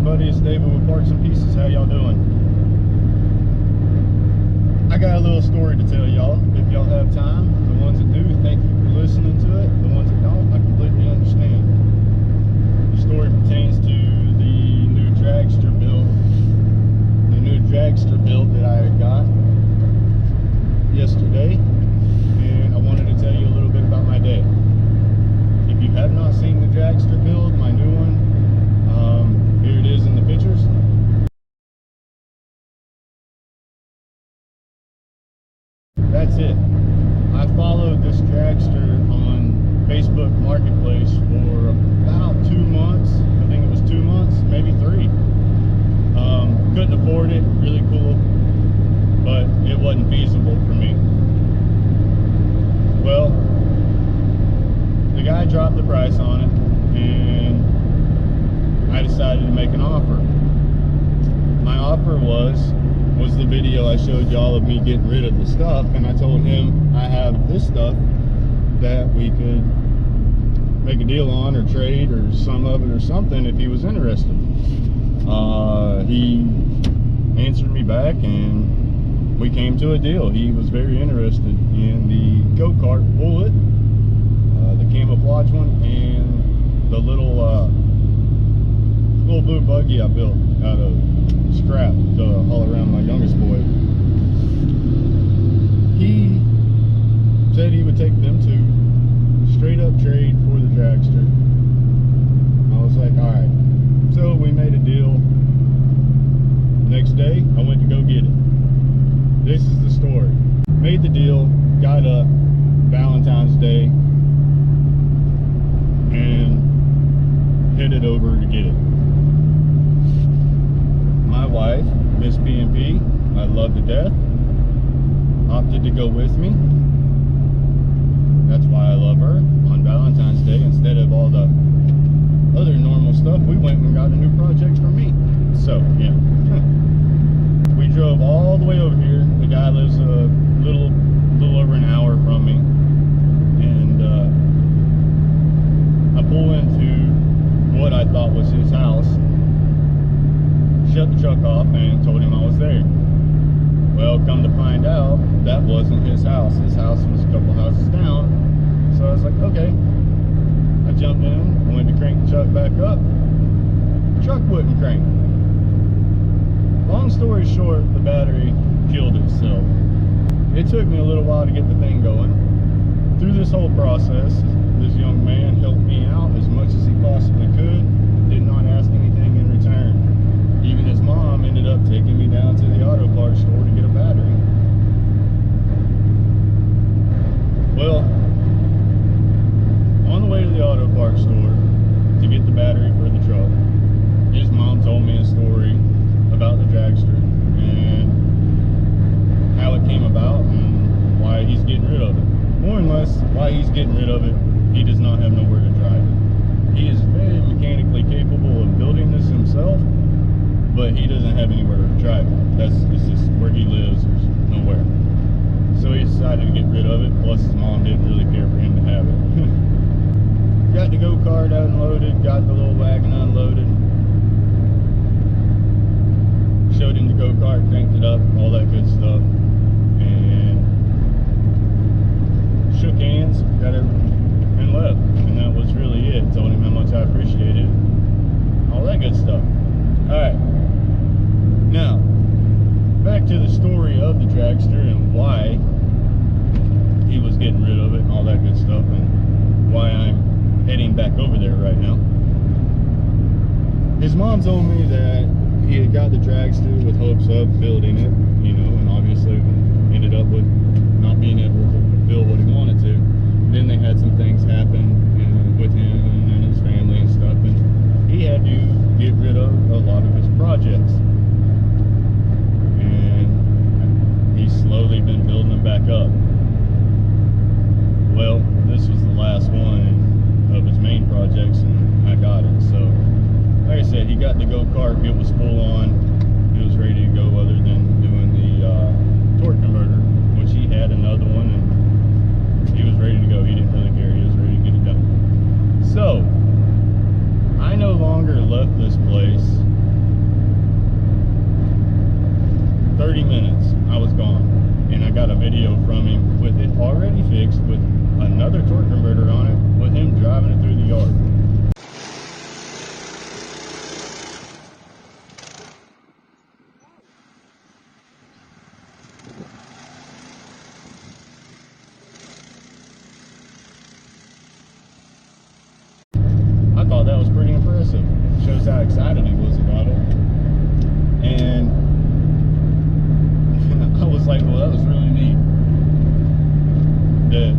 everybody, it's David with Parts and Pieces. How y'all doing? I got a little story to tell y'all, if y'all have time. The ones that do, thank you for listening to it. The ones that don't, I completely understand. The story pertains to the new dragster build that I got yesterday, and I wanted to tell you a little bit about my day. If you have not seen the dragster build, my new one, here it is in the pictures. That's it. I followed this dragster on Facebook Marketplace for about 2 months. I think it was 2 months, maybe 3. Couldn't afford it, really cool, but it wasn't feasible for me. Well, the guy dropped the price on it, and I decided to make an offer. My offer was the video I showed y'all of me getting rid of the stuff, and I told him I have this stuff that we could make a deal on, or trade, or some of it, or something, if he was interested. He answered me back, and we came to a deal. He was very interested in the go-kart bullet, the camouflage one, and the little blue buggy I built out of scrap to haul around my youngest boy. He said he would take them two, straight up trade for the dragster. I was like, alright. So we made a deal. Next day, I went to go get it. This is the story. Made the deal, got up Valentine's Day, and headed over to get it. My wife, Miss P&P, I love to death, opted to go with me. That's why I love her. On Valentine's Day, instead of all the other normal stuff, we went and got a new project for me. So, yeah. We drove all the way over here. The guy lives a little over an hour from me. And I pull into what I thought was his house. Shut the truck off and told him I was there. Well, come to find out, that wasn't his house. His house was a couple houses down. So I was like, okay. I jumped in, went to crank the truck back up. The truck wouldn't crank. Long story short, the battery killed itself. It took me a little while to get the thing going. Through this whole process, this young man helped me out as much as he possibly could. Did not ask anything in return. Even his mom ended up taking me down to the auto parts store to get a battery. Well, on the way to the auto parts store to get the battery for the truck, his mom told me a story about the dragster and how it came about and why he's getting rid of it. More or less, why he's getting rid of it, he does not have nowhere to drive it. He is very mechanically capable of building this himself, but he doesn't have anywhere to drive it. It's just where he lives, there's nowhere. So he decided to get rid of it, plus his mom didn't really care for him to have it. Got the go-kart unloaded, got the little wagon unloaded. Showed him the go-kart, cranked it up, all that good stuff. And shook hands, got it, and left. And that was really it. Told him how much I appreciated it. All that good stuff. Alright. Now, back to the story of the dragster and why he was getting rid of it and all that good stuff, and why I'm heading back over there right now. His mom told me that he had got the dragster with hopes of building it, you know, and obviously ended up with not being able to fulfill what he wanted to. Then they had some things happen with him and his family and stuff, and he had to get rid of a lot of his projects. And he's slowly been building them back up. Well, this was the last one of his main projects, and I got it. So, like I said, he got the go-kart. It was full on. It was ready to go, other than doing the torque converter, which he had another one, and he was ready to go. He didn't really care. He was ready to get it done. So, I no longer left this place 30 minutes, I was gone. And I got a video from him with it already fixed with another torque converter on it, with him driving it through the yard. I thought that was pretty impressive. Shows how excited he was about it. And I was like, well, that was really neat. That,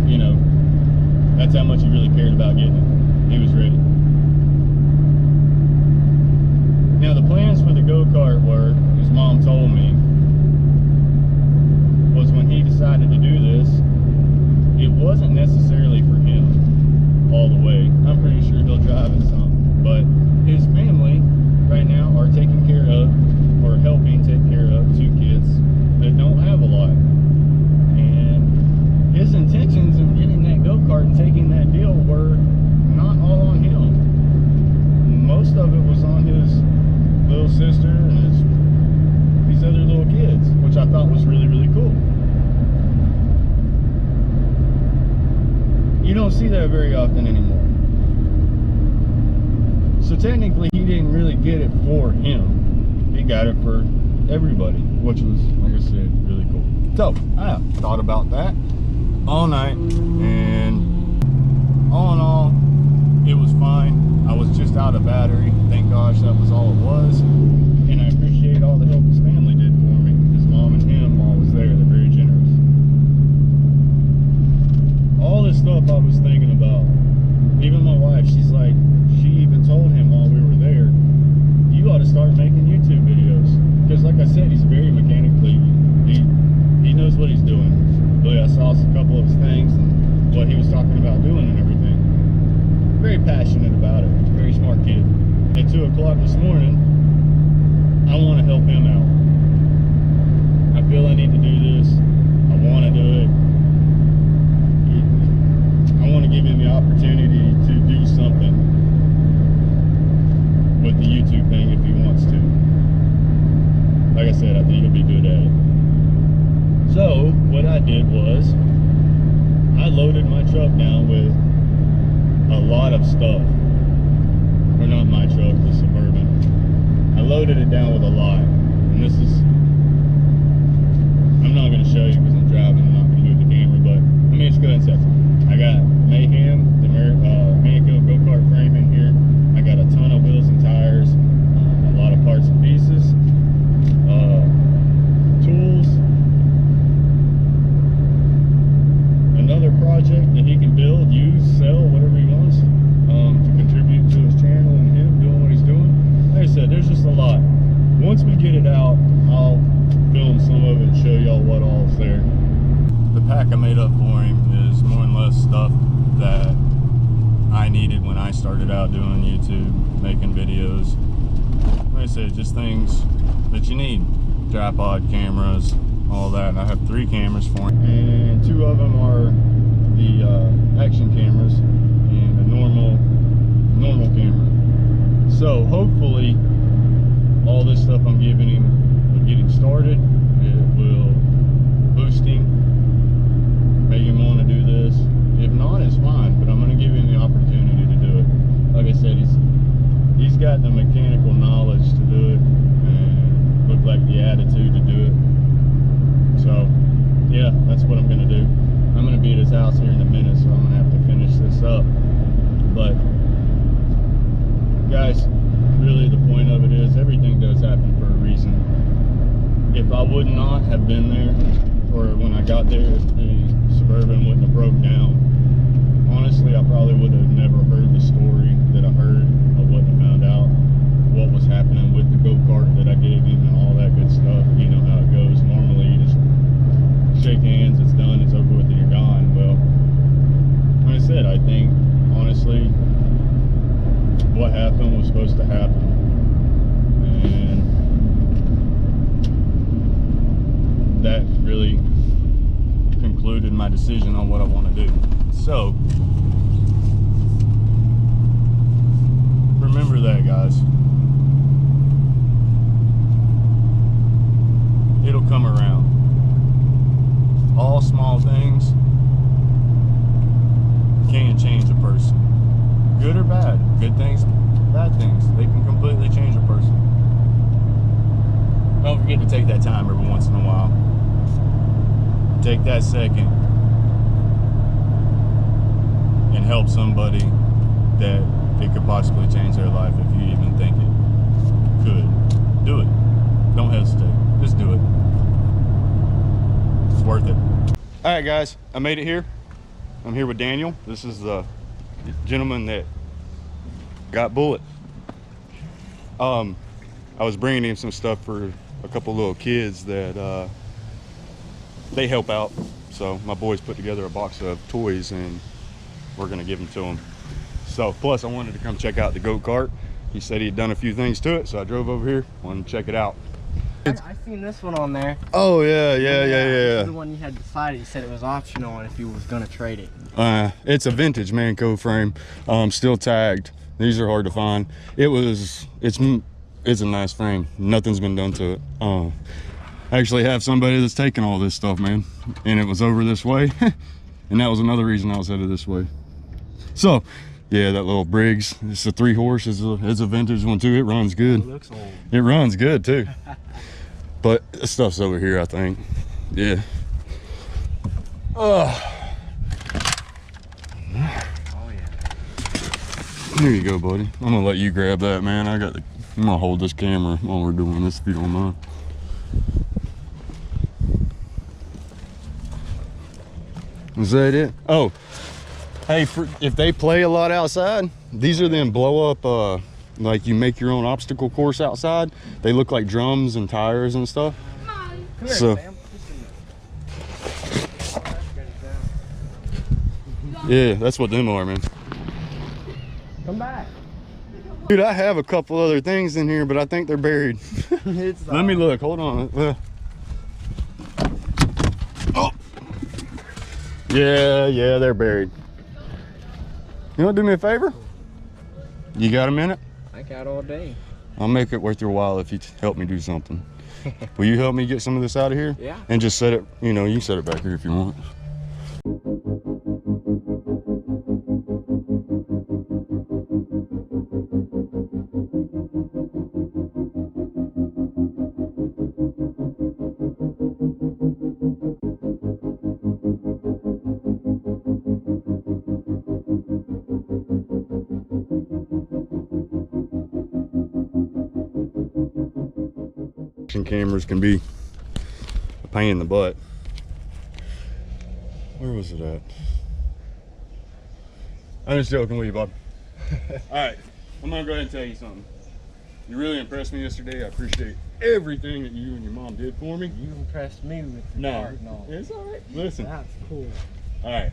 you know, that's how much he really cared about getting it. He was ready. Now, the plans for the go-kart were, his mom told me, was when he decided to do this, it wasn't necessarily for him all the way. I'm pretty sure he'll drive it some. But his family right now are taking care of, or helping take care of, 2 kids that don't have a lot. And his intentions in getting that go-kart and taking that deal were not all on him. Most of it was on his little sister and these other little kids, which I thought was really, really cool. You don't see that very often anymore. So technically he didn't really get it for him. He got it for everybody, which was, like I said, really cool. So I thought about that all night, and all in all, it was fine. I was just out of battery. Thank gosh that was all it was. And I appreciate all the help his family did for me. His mom and him while I was there, they're very generous. All this stuff I was thinking about, even my wife, she's like, she even told him while we were there, you ought to start making YouTube videos. Because like I said, he's very mechanically, he knows what he's doing. Really, I saw a couple of his things and what he was talking about doing and everything. Very passionate about it. Very smart kid. At 2 o'clock this morning, I want to help him out. I feel I need to do this. I want to do it. I want to give him the opportunity to do something with the YouTube thing if he wants to. Like I said, I think he'll be good at it. So what I did was I loaded my truck down with a lot of stuff. Or not my truck, the Suburban. I loaded it down with a lot. And this is, I'm not going to show you because I'm driving, I'm not going to move the camera, but I mean, it's good and sexy. I got Mayhem, the Mako go-kart frame in here. I got a ton of wheels and tires, a lot of parts and pieces, tools, another project that he can build, use, sell, whatever he wants, to contribute to his channel and him doing what he's doing. Like I said, there's just a lot. Once we get it out, I'll film some of it and show y'all what all's there. The pack I made up for him is more and less stuff that I needed when I started out doing YouTube, making videos. Like I said, just things that you need. Tripod, cameras, all that. And I have 3 cameras for him. And 2 of them are the action cameras and a normal camera. So hopefully all this stuff I'm giving him will get him started. It will boost him, make him want to do this. If not, it's fine, but I'm going to give him the opportunity to do it. Like I said, he's got the mechanical knowledge to do it and look like the attitude to do it. So yeah, that's what I'm going to do. I'm going to be at his house here in a minute, so I'm going to have to finish this up. But guys, really the point of it is everything does happen for a reason. If I would not have been there, or when I got there, the Suburban wouldn't have broke down. Honestly, I probably would have never heard the story that I heard. I wouldn't have found out what was happening with the go-kart that I gave him and all that good stuff. You know how it goes. Normally you just shake hands, it's done, it's over with, and you're gone. Well, like I said, I think honestly what happened was supposed to happen, and that really concluded my decision on what I want to do. So remember that, guys. It'll that time every once in a while. Take that second and help somebody that it could possibly change their life if you even think it could. Do it. Don't hesitate. Just do it. It's worth it. All right, guys, I made it here. I'm here with Daniel. This is the gentleman that got bullet. I was bringing him some stuff for a couple little kids that they help out. So my boys put together a box of toys and we're gonna give them to him. So plus I wanted to come check out the go-kart. He said he'd done a few things to it, so I drove over here, wanted to check it out. I seen this one on there. Oh yeah. This is the one you had decided. You said it was optional and if you was gonna trade it. It's a vintage Manco frame, still tagged. These are hard to find. It's a nice frame. Nothing's been done to it. I actually have somebody that's taking all this stuff, man, and it was over this way, and that was another reason I was headed this way. So yeah, that little Briggs, it's a 3-horse. It's a vintage one too. It runs good. It looks old. It runs good too. But the stuff's over here, I think. Yeah. Oh yeah. Here you go, buddy. I'm gonna let you grab that, man. I'm gonna hold this camera while we're doing this, if you don't mind. Is that it? Oh, hey, if they play a lot outside, these are them blow up, like you make your own obstacle course outside. They look like drums and tires and stuff. Come here, So, Sam. yeah, that's what them are, man. Come back. Dude, I have a couple other things in here, but I think they're buried. Let me look, hold on. Oh. Yeah, they're buried. You want to do me a favor? You got a minute? I got all day. I'll make it worth your while if you help me do something. Will you help me get some of this out of here? Yeah. And just set it, you can set it back here if you want. Cameras can be a pain in the butt. Where was it at? I'm just joking with you, Bob. All right, I'm gonna go ahead and tell you something. You really impressed me yesterday. I appreciate everything that you and your mom did for me. You impressed me with the cart. No, it's all right. Listen. That's cool. All right.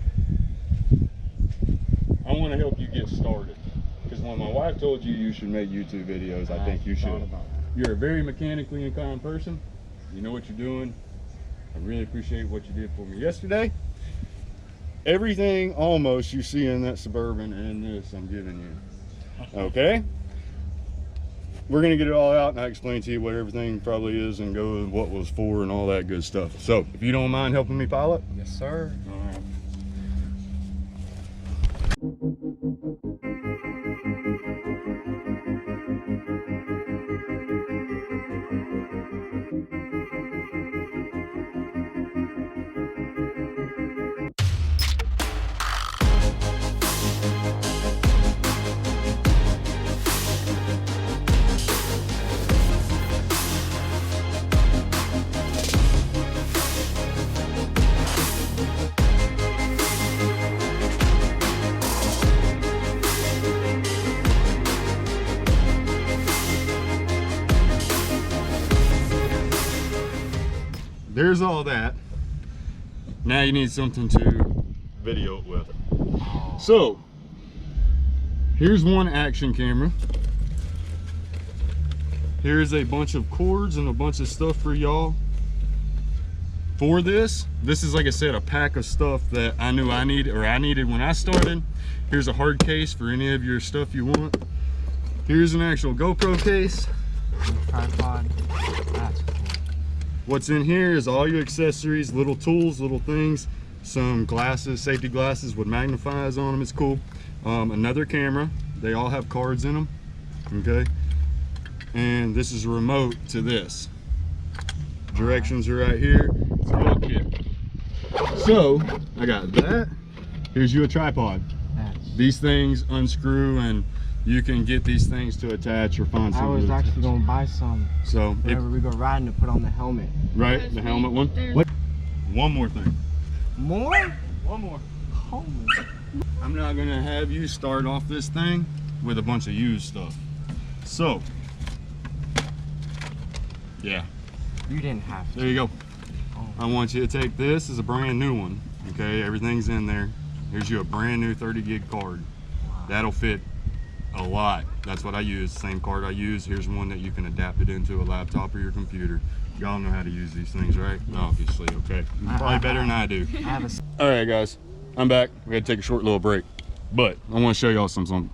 I want to help you get started because when my wife told you should make YouTube videos, I think you should. You're a very mechanically inclined person. You know what you're doing. I really appreciate what you did for me yesterday. Everything almost you see in that Suburban and this I'm giving you. Okay? We're gonna get it all out and I explain to you what everything probably is and go with what was for and all that good stuff. So if you don't mind helping me pilot. Yes, sir. All right. There's all that. Now you need something to video it with. So, here's one action camera. Here's a bunch of cords and a bunch of stuff for y'all. For this is, like I said, a pack of stuff that I knew I needed when I started. Here's a hard case for any of your stuff you want. Here's an actual GoPro case. Tripod. That's cool. What's in here is all your accessories, little tools, little things, some glasses, safety glasses with magnifiers on them. It's cool. Another camera. They all have cards in them. Okay. And this is a remote to this. Directions are right here. It's a real kit. So I got that. Here's you a tripod. These things unscrew and you can get these things to attach or find something. I was actually gonna buy some. So whenever we go riding, to put on the helmet. Right, the helmet one. What? One more thing. More? One more. Holy. I'm not gonna have you start off this thing with a bunch of used stuff. So, yeah. You didn't have to. There you go. Oh. I want you to take this as a brand new one. Okay, everything's in there. Here's you a brand new 30 gig card. That'll fit a lot. That's what I use, same card I use. Here's one that you can adapt it into a laptop or your computer. Y'all know how to use these things, right? Obviously, okay. Probably better than I do. All right, guys, I'm back. We had to take a short little break, but I want to show y'all something.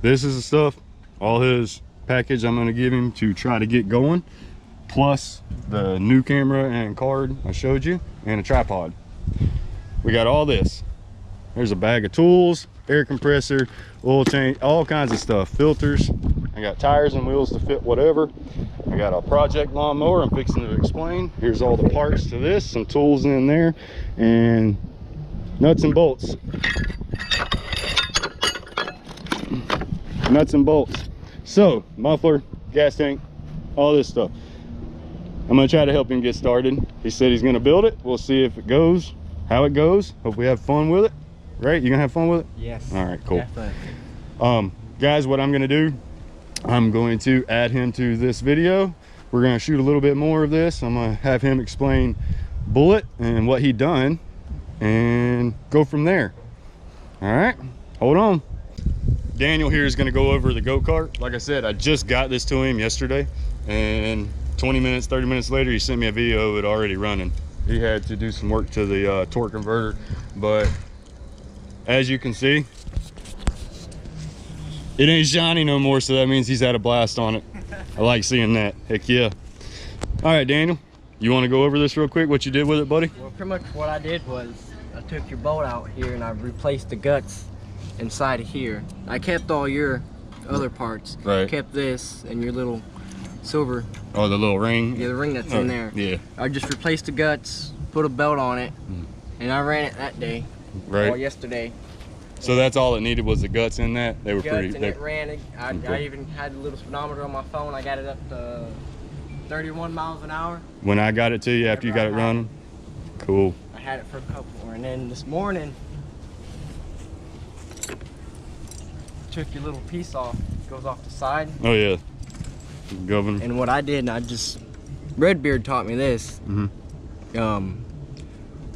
This is the stuff, all his package I'm gonna give him to try to get going, plus the new camera and card I showed you, and a tripod. We got all this. There's a bag of tools, air compressor, oil change, all kinds of stuff, filters. I got tires and wheels to fit whatever. I got a project lawnmower I'm fixing to explain. Here's all the parts to this, some tools in there, and nuts and bolts. Nuts and bolts. So, muffler, gas tank, all this stuff. I'm gonna try to help him get started. He said he's gonna build it. We'll see if it goes, how it goes. Hope we have fun with it. Right? You gonna have fun with it? Yes. All right, cool. Definitely. Guys, what I'm gonna do, I'm going to add him to this video. We're gonna shoot a little bit more of this. I'm gonna have him explain Bullet and what he done and go from there. All right, hold on. Daniel here is gonna go over the go-kart. Like I said, I just got this to him yesterday, and 20 minutes, 30 minutes later, he sent me a video of it already running. He had to do some work to the torque converter, but as you can see, it ain't shiny no more, so that means he's had a blast on it. I like seeing that. Heck yeah. All right, Daniel, you want to go over this real quick, what you did with it, buddy? Well, pretty much what I did was I took your bolt out here and I replaced the guts inside of here. I kept all your other parts. Right. Kept this and your little silver. Oh, the little ring? Yeah, the ring that's in there. Yeah. I just replaced the guts, put a belt on it, and I ran it that day. Right. Or yesterday. So that's all it needed was the guts in that? They were Guts, pretty... and it ran. I even had a little speedometer on my phone. I got it up to 31 miles an hour. When I got it to you after you got it running? Cool. I had it for a couple more, and then this morning, took your little piece off. It goes off the side. Oh yeah. Governor. And what I did, Redbeard taught me this.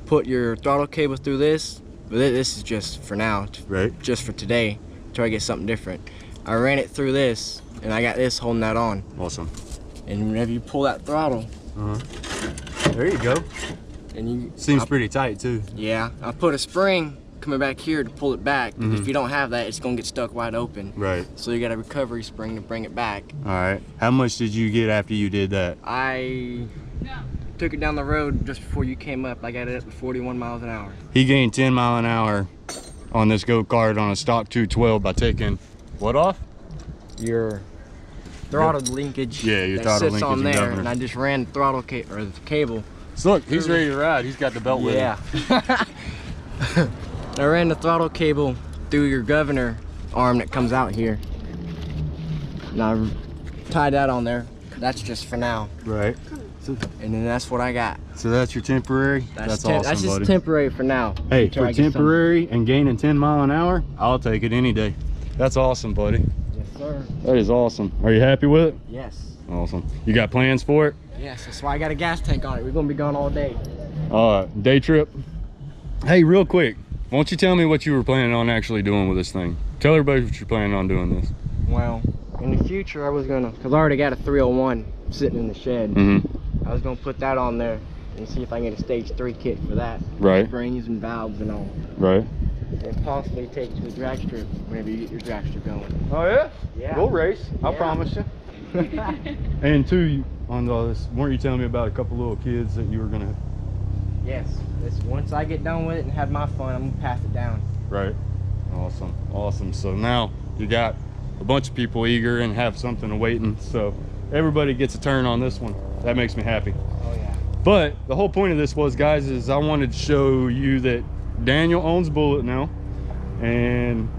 Put your throttle cable through this. But this is just for now, right? Just for today, until I get something different. I ran it through this, and I got this holding that on. Awesome. And whenever you pull that throttle, there you go. And you seems pretty tight too. Yeah, I put a spring coming back here to pull it back. If you don't have that, it's gonna get stuck wide open. Right. So you got a recovery spring to bring it back. All right. How much did you get after you did that? I took it down the road just before you came up. I got it up to 41 miles an hour. He gained 10 miles an hour on this go-kart on a stock 212 by taking what off? Your throttle linkage. Yeah, your that throttle sits linkage on there, governor. and I just ran the throttle or the cable. So look, he's ready to ride. He's got the belt with him. Yeah. I ran the throttle cable through your governor arm that comes out here. And I tied that on there. That's just for now. Right. And then that's what I got. So that's your temporary? That's awesome, That's just buddy. temporary for now. Hey, for temporary and gaining 10 miles an hour, I'll take it any day. That's awesome, buddy. Yes, sir. That is awesome. Are you happy with it? Yes. Awesome. You got plans for it? Yes, that's why I got a gas tank on it. We're gonna be gone all day. Day trip. Hey, real quick, why don't you tell me what you were planning on actually doing with this thing? Tell everybody what you're planning on doing this. Well, in the future, I was gonna, cause I already got a 301 sitting in the shed. I was gonna put that on there and see if I can get a stage 3 kit for that. Right. Springs and valves and all. Right. And possibly take it to the drag strip whenever you get your drag strip going. Oh yeah? Yeah. We'll race. I promise you. And two, on all this, weren't you telling me about a couple little kids that you were gonna? Yes. Once I get done with it and have my fun, I'm gonna pass it down. Right. Awesome. Awesome. So now you got a bunch of people eager and have something awaiting. So everybody gets a turn on this one. that makes me happy. Oh yeah. But the whole point of this was, guys, is I wanted to show you that Daniel owns Bullet now, and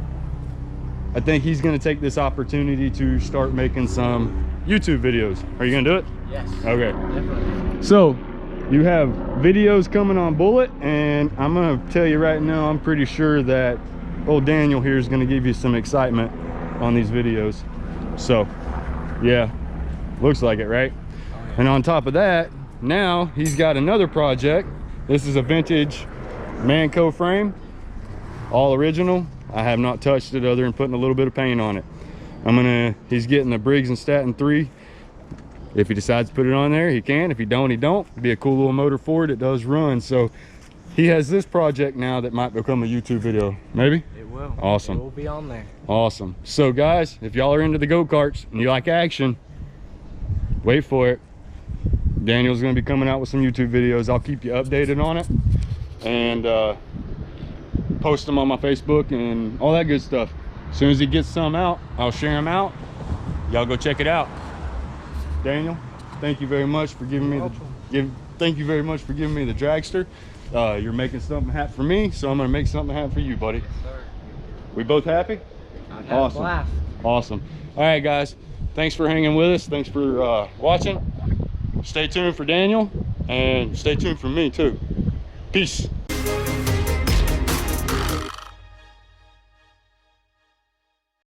I think he's going to take this opportunity to start making some YouTube videos. Are you going to do it? Yes. Okay. Definitely. So you have videos coming on Bullet, and I'm going to tell you right now, I'm pretty sure that old Daniel here is going to give you some excitement on these videos. So yeah, looks like it, right? Oh, yeah. And on top of that, now he's got another project. This is a vintage Manco frame, all original. I have not touched it other than putting a little bit of paint on it. He's getting the Briggs and Stanton 3. If he decides to put it on there, he can. If he don't, he don't. It'd be a cool little motor for it. It does run. So he has this project now that might become a YouTube video. Maybe? It will. Awesome. It will be on there. Awesome. So guys, if y'all are into the go-karts and you like action, wait for it. Daniel's going to be coming out with some YouTube videos. I'll keep you updated on it, and post them on my Facebook and all that good stuff. As soon as he gets some out, I'll share them out. Y'all go check it out. Daniel, thank you very much for giving me thank you very much for giving me the dragster. You're making something happen for me, so I'm going to make something happen for you, buddy. Yes, sir. We both happy? I've had a blast. Awesome. All right, guys, thanks for hanging with us. Thanks for watching. Stay tuned for Daniel, and stay tuned for me too. Peace.